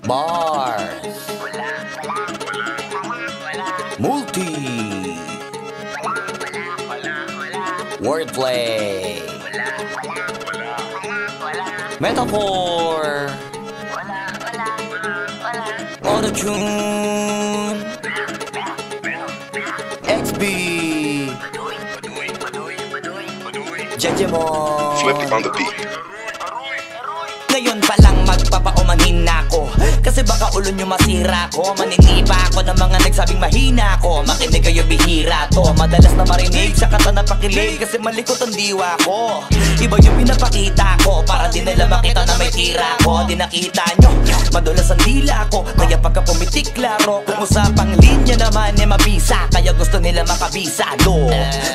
Bars. Multi. Wordplay. Metaphor. Auto-tune. XB. Jejemon. Flip it on the beat. Ngayon pa lang magpapaumanhin na ako, kasi baka ulo nyo masira ko. Maninipa ako ng mga nagsabing mahina ko. Makinig kayo, bihira to. Madalas na marinig sa kata na pakilig, kasi malikot ang diwa ko. Iba yung pinapakita ko, para di nila makita na may tira ko. Di nakita nyo, madulas ang dila ko, kaya pagka pumitik klaro. Kung usapang linya naman mabisa, kaya gusto nila makabisa do.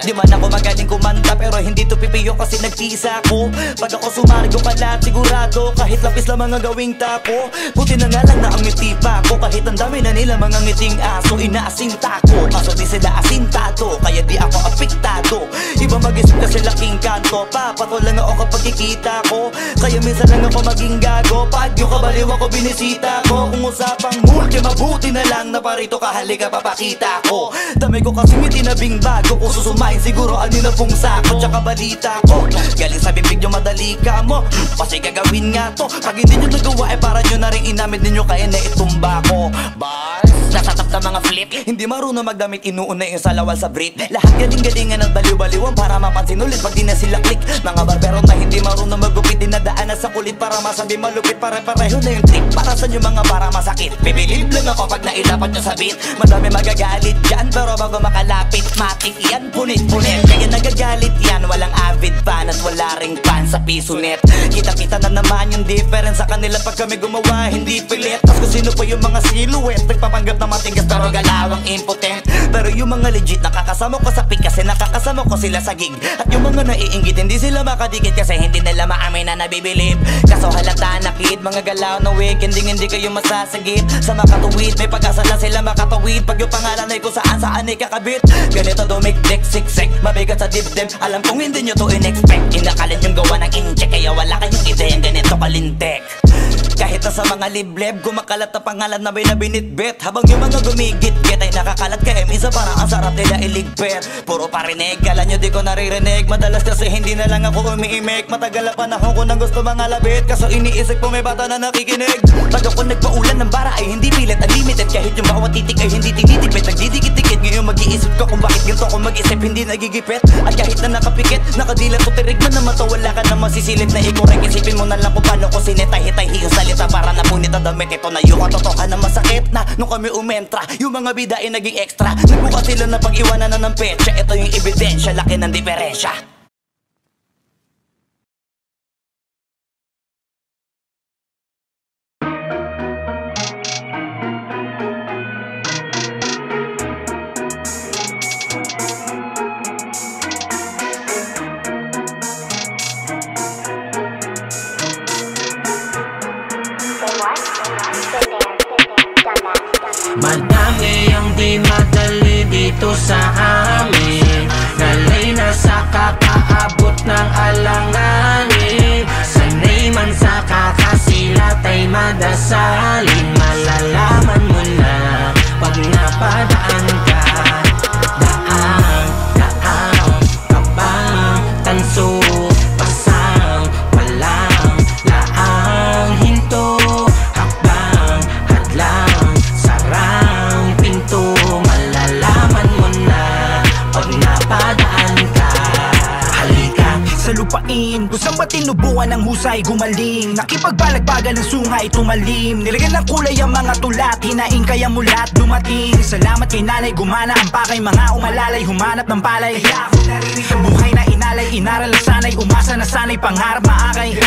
Di man ako magaling kumanta, pero hindi to pipiyo kasi nagtisa ko. Pag ako sumargo pala sigurado, kahit lapis lang mga gawing tapo. Buti na nga lang na ang ngiti pa ko, kahit ang dami na nila mga ngiting aso. Inaasinta ko, kaso di sila asintado, kaya di ako apektado. Iba mag-isip kasi laking kanto, papato lang ako kapag kikita ko. Kaya minsan lang ako maging gago, pag yung kabaliw ako binisita ko. Kung usapang multi, mabuti na lang na parito ka, halika papakita ko. Dami ko kasi may tinabing bago, kung susumayin siguro ano na pong sako. Tsaka balita ko, galing sa bibig nyo madali ka mo, kasi gagawin nga to. Pag hindi nyo nagawa para nyo na rin inamit ninyo, kaya na itumba ko. Bars, nasa top na mga flip, hindi marunong magdamit, inuuna yung salawal sa brief. Lahat galing-galingan at baliw-baliwan para mapansin ulit pag di na sila click. Mga barbero na hindi marunong magupit, dinadaan na sa kulit para masabi malupit. Pare-pareho na yung trick, para sa nyo mga para masakit. Bibilib lang ako pag nailapat nyo sa beat. Madami magagalit dyan, pero bago makalapit matik yan, punit-punit. Kaya nagagalit yan, walang avid fan at wala ring fan sa piso net. Kita-kita na naman yung difference sa kanila pag kami gumawa, hindi pilit. Tas kung sino pa yung mga silhouette, nagpapanggap na matigas pero galawang impotent. Pero yung mga legit nakakasama ko sa pick, kasi nakakasama ko sila sa gig. At yung mga naiinggit, hindi sila makadikit, kasi hindi nila maamin na nabibilib. Kaso halata na kid, mga galaw na weak, hindi kayo masasagip. Sa makatuwid, may pag-asa na sila makatawid. Pag yung pangalan ay kung saan ay kakabit. Ganito dumikdik, siksik, mabigat sa dibdib. Alam kong hindi nyo to in-expect, inakalit yung gawa ng incheck, kaya wala kayong ideya ganito kalintek. Kahit na sa mga libleb, gumakalat na pangalan na may nabinitbit. Habang yung mga gumigit-git ay nakakalat kaya minsan parang ang sarap nila iligpit. Puro parinig, kala nyo di ko naririnig. Madalas kasi hindi na lang ako umiimik. Matagal na panahon ko nang gusto mga labit, kaso iniisip ko may bata na nakikinig. Pag ako nagpaulan ng bara ay hindi pilit, unlimited. Kahit yung bawat titik ay hindi tinitipid, nagdidikit-dikit. Ngayon mag-iisip ko kung bakit ganito ako mag-isip, hindi nagigipit. At kahit na nakapikit, nakadilat ko tirig man na mata, wala ka na masisilip na ikorek. Isipin mo na lang kung paano ko sinitay-hitay yung salita para napunit ang damit. Ito na yung katotohan na masakit na nung kami umentra, yung mga bida ay naging extra. Nagbukas sila na pag-iwanan na ng petsa. Ito yung ebidensya, laki ng diferensya. Madami ang di madali dito sa amin, nalay na sa kakaabot ng alanganin. Sanay man sa kakasilat ay madasalin. Malalaman mo na pag napadaan ka. Daan, kabang, tanso, pasang, walang laang hinto. Hakbang, hadlang, sarang pinto. Malalaman mo na pag napadaan ka. Halika sa lupain kung saan ba tinubuan ng husay gumaling. Nakipagbalagbagan ng sungay tumalim. Nilagyan ng kulay ang mga tulat, hinaing kaya mulat dumating. Salamat kay nanay gumana ang pakay, mga umalalay humanap ng palay. Kaya ako naririnig buhay na inalay, inaral na sanay, umasa na sanay, pangarap maakay.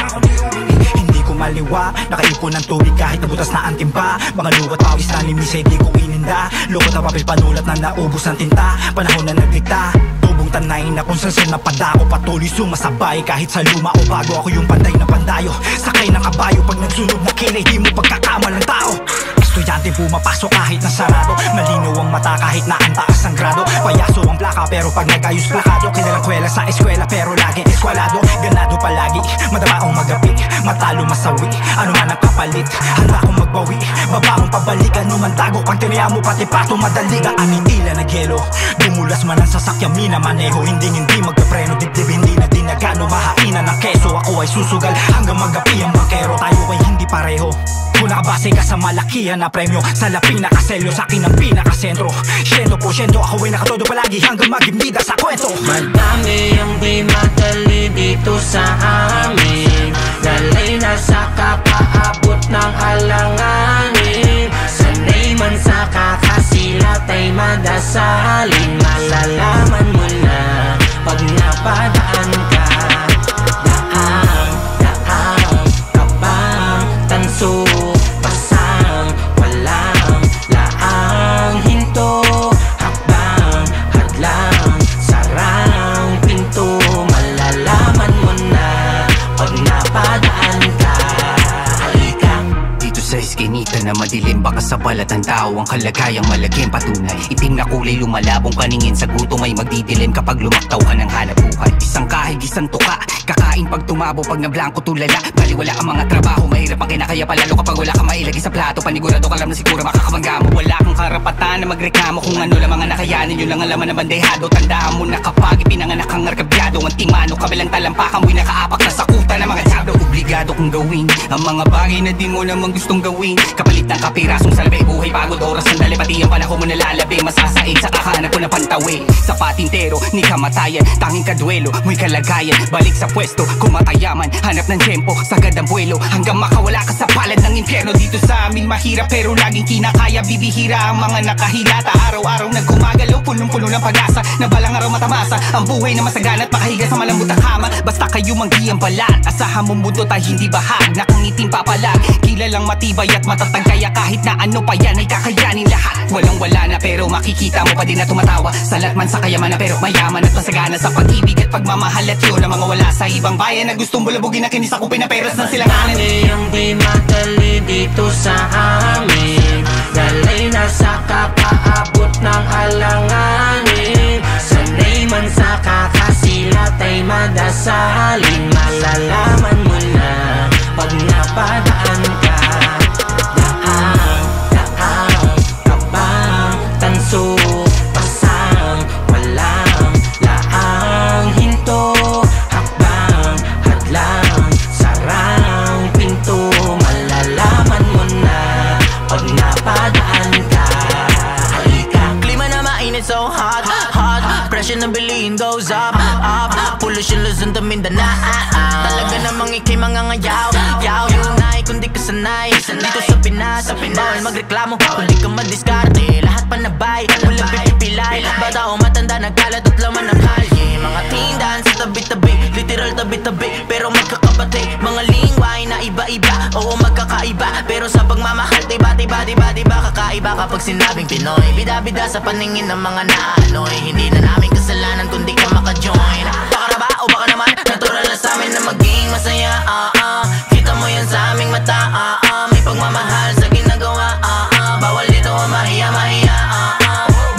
Hindi ko maliwa, nakaipon ng tubig kahit nabutas na ang timpa. Mga luwat pawis na limisay di ko ininda. Lukot na papel panulat na naubos ng tinta. Panahon na nagdikta, tubong tanay na kung saan napadako. Patuloy sumasabay kahit sa luma o bago. Ako yung panday na pandayo, sakay ng kabayo. Pag nagsunod na kilay di mo pagkakamal ng tao. Estudyante pumapasok kahit na sarado, malinaw ang mata kahit na ang taas ang grado. Payaso ang plaka pero pag nag-ayos plakado. Kilalang kwela sa eskwela pero lagi eskwalado. Ganado palagi, madama ang magapit, matalo masawi, ano man ang kapalit. Handa akong magbawi, babalikan numandago. Pag tiniya mo pati pato madali. Daanin tila na gelo, dumulas man ang sasakyan minamaneho. Hindi magkapreno, dibdib hindi na dinagano. Mahainan ng keso, ako ay susugal hanggang magapi ang bangkero. Tayo ay hindi pareho, kung nakabase ka sa malakihan na premyo. Sa laping nakaselyo, sa akin ang pinakasentro. 100% ako ay nakatodo palagi hanggang magimbida sa kwento. Madami ang di madali dito sa amin. Dalay na sa kapaabot ng alanganin. Sanay man sa kakasilat ay madasalin. Malalaman mo na pag napadaan ka. Daang kabang tanso, pasang walang laang hinto. Hakbang, hadlang, sarang pinto. Malalaman mo na pag napadaan ka. Halika dito sa eskinita na madilim, baka sa balat ng tao ang kalagayang malagim patunay. Itim na kulay lumalabong paningin sa gutom ay magdidilim kapag lumaktaw ka ng hanap buhay. Isang kahig, isang tuka, kakain pag tumabo, pag nablangko tulala. Baliwala ang mga trabaho, mahirap ang kinakaya palalo kapag wala kang mailagay sa plato. Panigurado ka lang na siguro makakamangga mo. Wala kang karapatan na magreklamo kung ano lang mga nakayanin. Yun lang ang laman ng bandehado. Tandaan mo na kapag ipinanganak kang arkabyado, ang timano, kabilang talampakan mo'y nakaapak na sakutan ng mga sabdo. Obligado kong gawin ang mga bagay na di mo naman gustong gawin. Kapalit ng kapirasong salbay, buhay, pagod, oras, sandali, pati ang panahon mo nalalabi. Masasaig sa kakahanap ko ng pantawi. Sa patintero, ni kamatayan, tanging kadwelo, mo'y kalagayan. Balik sa pwesto, kumatayaman, hanap ng tiyempo, sagad ang buwelo, hanggang makawala ka sa palad ng impyerno. Dito sa amin mahirap pero laging kinakaya. Bibihira ang mga nakahilata, araw-araw nagkumagalaw, punong-puno ng pag-asa na balang araw matamasa ang buhay na masagana at makahiga sa malambot na kama. Basta kayo manggi ang balat, asahan mong mundo tayo hindi bahag. Nakangiting papalag, kilalang matibay at matatag, kaya kahit na ano pa yan ay kakayanin lahat. Walang wala na pero makikita mo pa din na tumatawa. Salat man sa kayamanan pero mayaman at masagana sa pag-ibig at pagmamahal. At yun ang mga wala sa ibang bayan na gustong bulabugin na kinisakupin na peras ng silanganin. Madami ang di madali dito sa amin. Dalay na sa kapaabot ng alanganin. Sanay man sa kakasilat ay madasalin. Malalaman mo na pag napadaan ka. Daang kabang tanso, pasang walang laang hinto. Hakbang, hadlang, sarang pinto. Malalaman mo na pag napadaan ka. Halika. Klima na mainit, so hot, hot. Pressure ng bilihin goes up, up. Pollution Luzon to Mindanao. Talaga namang ikay mga ngayaw, yaw. Yunay kung di ka sanay dito sa Pinas, bawal magreklamo kung di ka madiskarte. Lahat panabay, walang pipipilay. Bata o matanda, nagkalat at laman ng kalye. Mga tindahan sa tabi-tabi, literal tabi-tabi, pero magkakabati. Mga lingway na iba-iba, oo magkakaiba, pero sa pagmamahal tiba-tiba, diba kakaiba kapag sinabing Pinoy. Bida-bida sa paningin ng mga naanoy. Hindi na namin kasalanan kung di ka maka-join. Baka na ba o baka naman natural na sa amin na maging masaya. Kita mo yan sa aming mata. May pagmamahal sa ginagawa. Bawal dito ang mahiya.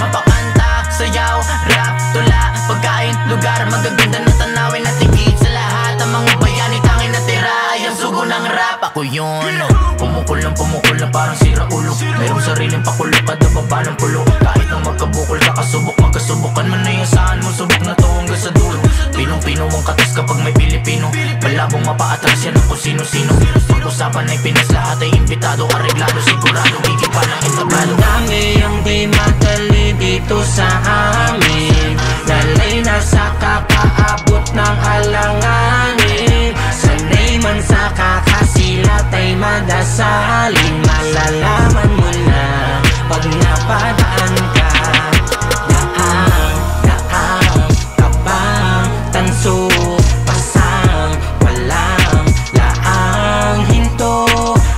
Mapakanta, sayaw, rap, tula, pagkain, lugar, magaganda na tanawin at higit sa lahat. Ang mga bayani tangin na tira ay ang sugo ng rap. Ako yun, pumukol lang parang sira ulo. Mayroong sariling pakulo, padababa ng pulo. Kahit nang magkabukol ka, magkasubukan man na yung saan mo. Subok na to hanggang sa dulo. Pinong-pino ang katas kapag may Pilipino. Malabong mapaatras yan ang kung sino-sino. Pag-usapan ay Pinas, lahat ay imbitado. Areglado, sigurado, higit pa ng entablado. Madami ang di madali dito sa amin. Dalay na sa kapaabot ng alanganin. Sanay man sa kakasilat ay madasalin. Malalaman mo na pag napadaan ka. Daang kabang tanso, pasang walang laang hinto.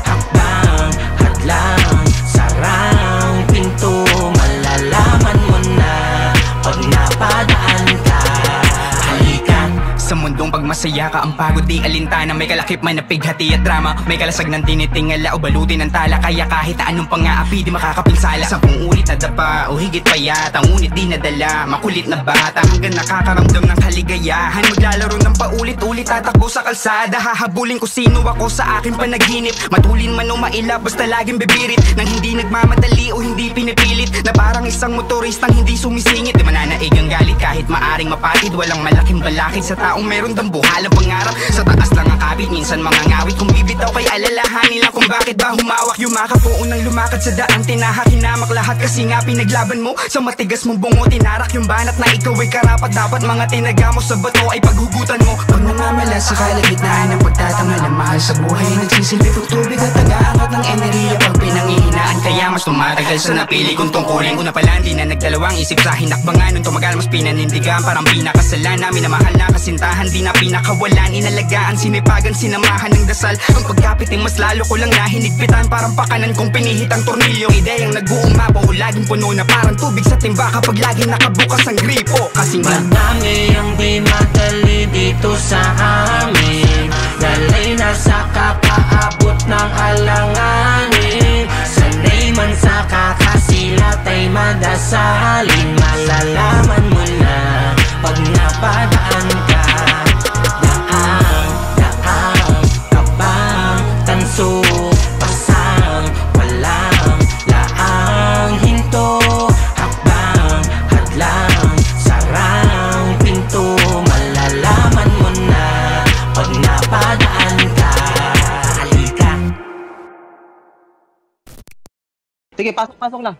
Hakbang, hadlang, sarang pinto. Malalaman mo na pag napadaan ka. Halika. Sa mundong pag masaya ka ang pagod di alintana. May kalakip man na pighati at drama, may kalasag ng tinitingala o balutin ng tala. Kaya kahit anong pang-aapi di makakapinsala. 10 ulit na dapa o higit pa yata, ngunit di nadala. Makulit na bata hanggang nakakaramdam ng kaligayahan. Maglalaro ng paulit-ulit, tatakbo sa kalsada. Hahabulin ko sino ako sa aking panaginip. Matulin man o mailap, basta laging bibirit. Nang hindi nagmamadali o hindi pinipilit, na parang isang motoristang hindi sumisingit. Di mananaig ang galit kahit maaring mapatid. Walang malaking balakid sa taong meron dambuhalang pangarap. Sa taas lang ang kabit, minsan mga ngawit. Kung bibitaw kay alalahanin lang kung bakit ba humawak. Yumakap po unang lumakad sa daan, tinahak, hinamak lahat kasi nga pinaglaban mo. Sa matigas mong bungo, tinarak yung banat na ikaw ay karapat. Dapat mga tinaga mo sa bato ay paghugutan mo. Pag namamalas sa kalagitnaan ng pagtatangal ng mahal sa buhay, nagsisilbi kong tubig at tagaangat ng enerhiya pag pinangihinaan. Kaya mas tumatagal sa napili kong tungkulin. Una pa lang di na nagdalawang isip sa hinakbangan. Nung tumagal mas pinanindigan, parang pinakasalan. Minamahal na kasintahan, di na pinakawalan. Inalagaan, sinipagan, sinamahan ng dasal. Ang pagkapiting mas lalo ko lang nahinigpitan. Parang pakanan kong pinihit ang tornilyo. Ideyang nag-uumapaw, laging puno na parang tubig sa timba kapag laging nakabukas ang gripo. Kasing madami ang di madali dito sa amin. Dalay na sa kakaabot ng alanganin. Sanay man sa kakasilat ay madasalin. Malalaman mo na pag napadaan ka. Daang ka bang tanso, pasang walang laang hinto. Hakbang, hadlang, sarang pinto. Malalaman mo na pag napadaan ka. Halika. Sige, pasok lang.